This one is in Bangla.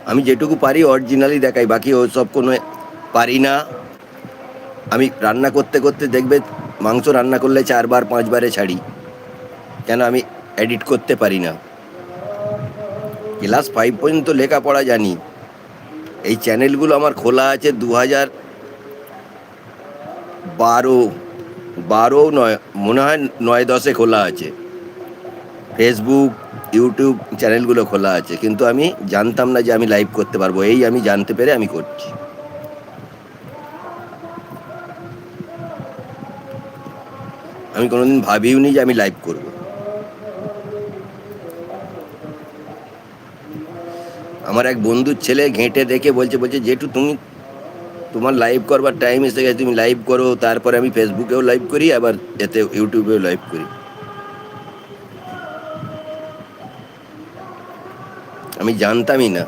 আমি যেটুকু পারি অরিজিনালি দেখাই, বাকি ওসব কোনো পারি না। আমি রান্না করতে করতে দেখবে মাংস রান্না করলে 4 বার 5 বারে ছাড়ি, কেন আমি এডিট করতে পারি না। ক্লাস 5 পর্যন্ত লেখাপড়া জানি। এই চ্যানেলগুলো আমার খোলা আছে 2012, 12 নয়, মনে হয় 9-10-এ খোলা আছে। ফেসবুক, ইউটিউব চ্যানেলগুলো খোলা আছে, কিন্তু আমি জানতাম না যে আমি লাইভ করতে পারবো। এই আমি জানতে পেরে আমি করছি। আমি কোনোদিন ভাবিওনি যে আমি লাইভ করব। আমার এক বন্ধুর ছেলে ঘেঁটে দেখে বলছে যেটু তুমি, তোমার লাইভ করবার টাইম এসে গেছে, তুমি লাইভ করো। তারপরে আমি ফেসবুকেও লাইভ করি, আবার এতে ইউটিউবেও লাইভ করি। আমি জানতামই না।